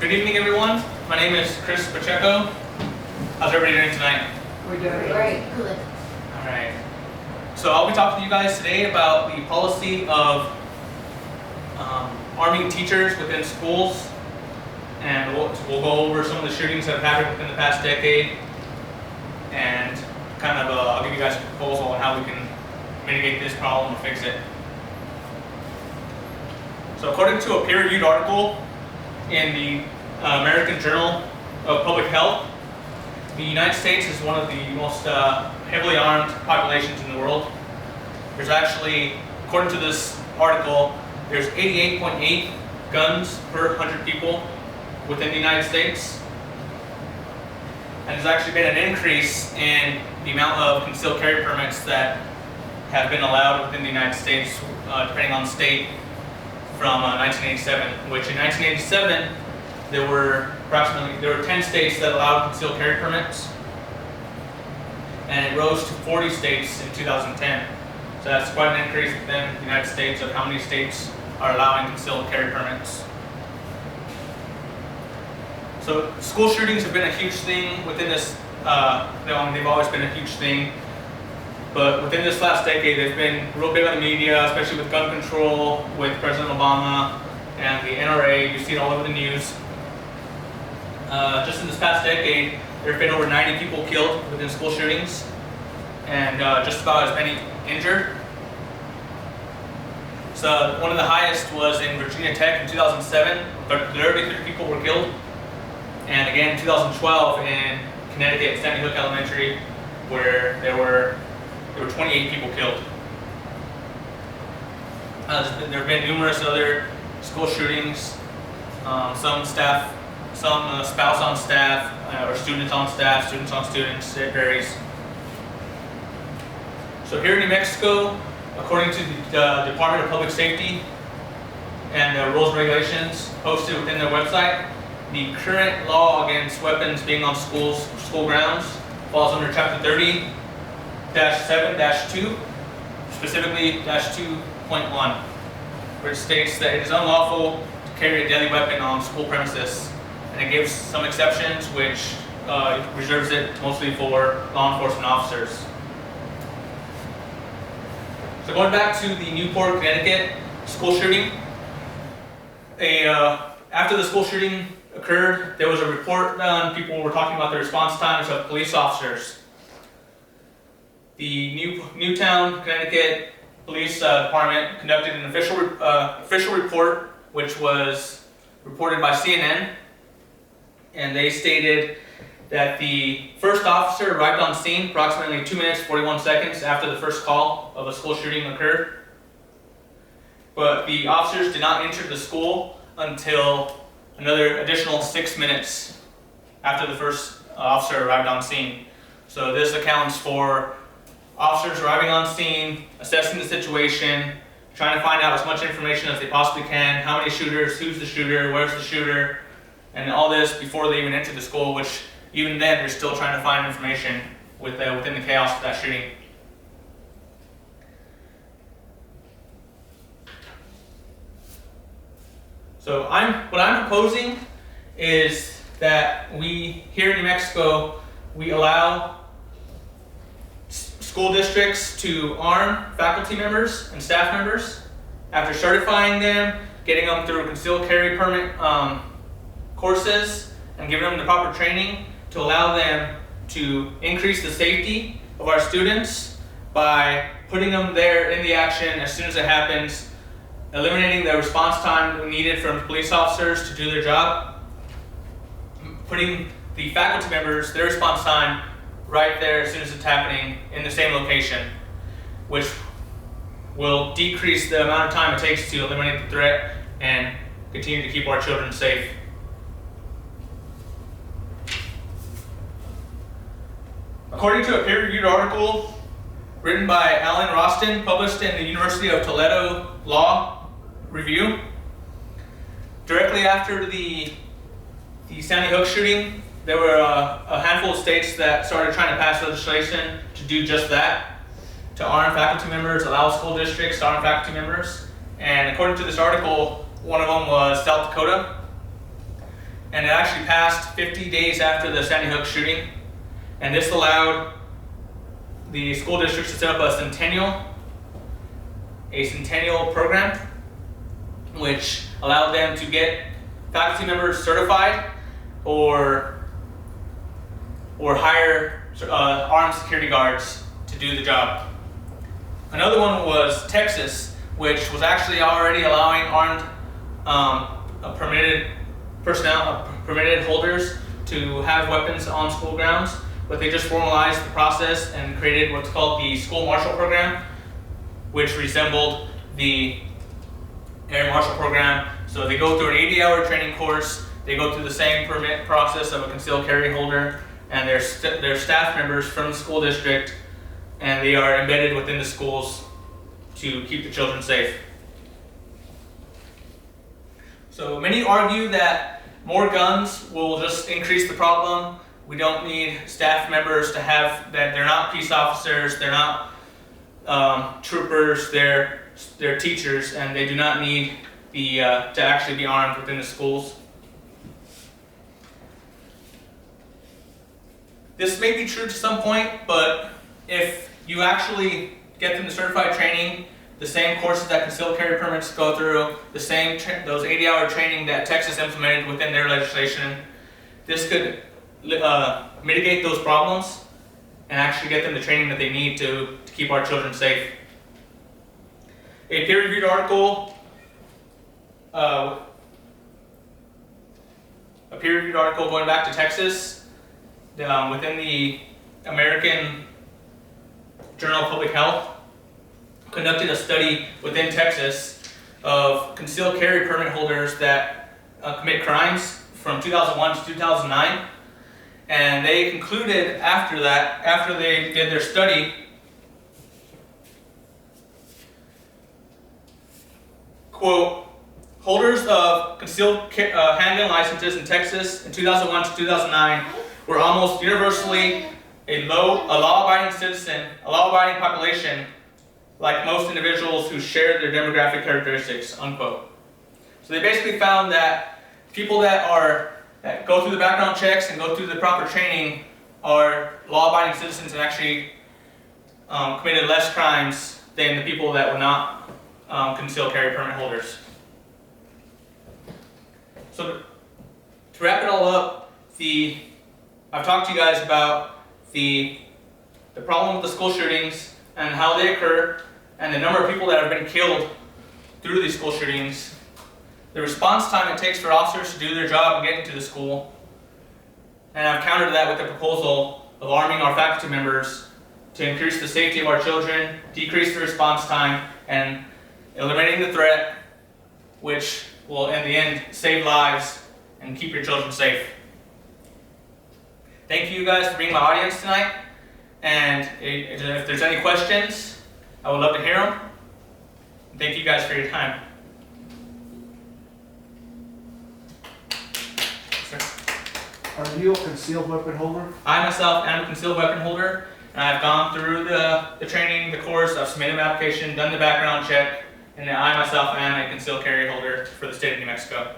Good evening, everyone. My name is Chris Pacheco. How's everybody doing tonight? We're doing Great. Good. All right. So I'll be talking to you guys today about the policy of arming teachers within schools, and we'll go over some of the shootings that have happened within the past decade, and kind of I'll give you guys a proposal on how we can mitigate this problem or fix it. So according to a peer-reviewed article in the American Journal of Public Health, the United States is one of the most heavily armed populations in the world. There's actually, according to this article, there's 88.8 guns per 100 people within the United States. And there's actually been an increase in the amount of concealed carry permits that have been allowed within the United States, depending on the state, from 1987, which in 1987, there were 10 states that allowed concealed carry permits, and it rose to 40 states in 2010. So that's quite an increase within the United States of how many states are allowing concealed carry permits. So school shootings have been a huge thing within this, they've always been a huge thing, but within this last decade they've been real big on the media, especially with gun control, with President Obama and the NRA. You see it all over the news. Just in this past decade, there have been over 90 people killed within school shootings, and just about as many injured. So one of the highest was in Virginia Tech in 2007, 33 people were killed. And again in 2012 in Connecticut, Sandy Hook Elementary, where there were 28 people killed. There have been numerous other school shootings, some spouse on staff, or students on staff, students on students, it varies. So here in New Mexico, according to the Department of Public Safety and the rules and regulations posted within their website, the current law against weapons being on school grounds falls under Chapter 30-7-2, specifically -2.1, which states that it is unlawful to carry a deadly weapon on school premises. And it gives some exceptions, which reserves it mostly for law enforcement officers. So going back to the Newport, Connecticut school shooting, after the school shooting occurred, there was a report done. People were talking about the response times of police officers. The Newtown, Connecticut Police Department conducted an official report, which was reported by CNN, and they stated that the first officer arrived on scene approximately 2 minutes 41 seconds after the first call of a school shooting occurred. But the officers did not enter the school until another additional 6 minutes after the first officer arrived on scene. So this accounts for officers arriving on scene, assessing the situation, trying to find out as much information as they possibly can, how many shooters, who's the shooter, where's the shooter, and all this before they even enter the school, which even then they're still trying to find information within the chaos of that shooting. So what I'm proposing is that we, here in New Mexico, we allow school districts to arm faculty members and staff members after certifying them, getting them through concealed carry permit courses, and giving them the proper training to allow them to increase the safety of our students by putting them there in the action as soon as it happens, eliminating the response time needed from police officers to do their job, putting the faculty members, their response time, right there as soon as it's happening in the same location, which will decrease the amount of time it takes to eliminate the threat and continue to keep our children safe. According to a peer-reviewed article written by Alan Roston, published in the University of Toledo Law Review, directly after the Sandy Hook shooting, there were a handful of states that started trying to pass legislation to do just that, to arm faculty members, allow school districts to arm faculty members. And according to this article, one of them was South Dakota. and it actually passed 50 days after the Sandy Hook shooting. And this allowed the school districts to set up a centennial program, which allowed them to get faculty members certified or hire armed security guards to do the job. Another one was Texas, which was actually already allowing armed permitted holders to have weapons on school grounds, but they just formalized the process and created what's called the school marshal program, which resembled the air marshal program. So they go through an 80-hour training course, they go through the same permit process of a concealed carry holder, and they're staff members from the school district, and they are embedded within the schools to keep the children safe. So many argue that more guns will just increase the problem. We don't need staff members to have that. They're not peace officers, they're not troopers, they're teachers, and they do not need to actually be armed within the schools. This may be true to some point, but if you actually get them to certified training, the same courses that concealed carry permits go through, the same those 80-hour training that Texas implemented within their legislation, this could mitigate those problems and actually get them the training that they need to keep our children safe. A peer-reviewed article going back to Texas within the American Journal of Public Health conducted a study within Texas of concealed carry permit holders that commit crimes from 2001 to 2009. And they concluded after they did their study, quote, holders of concealed handgun licenses in Texas in 2001 to 2009 were almost universally a law-abiding citizen, a law-abiding population, like most individuals who share their demographic characteristics, unquote. So they basically found that people that go through the background checks and go through the proper training are law-abiding citizens and actually committed less crimes than the people that were not concealed carry permit holders. So to wrap it all up, I've talked to you guys about the problem with the school shootings and how they occur, and the number of people that have been killed through these school shootings, the response time it takes for officers to do their job and get into the school, and I've countered that with the proposal of arming our faculty members to increase the safety of our children, decrease the response time, and eliminating the threat, which will in the end save lives and keep your children safe. Thank you guys for being my audience tonight, and if there's any questions, I would love to hear them. Thank you guys for your time. Are you a concealed weapon holder? I myself am a concealed weapon holder, and I've gone through the training, the course, I've submitted an application, done the background check, and I myself am a concealed carry holder for the state of New Mexico.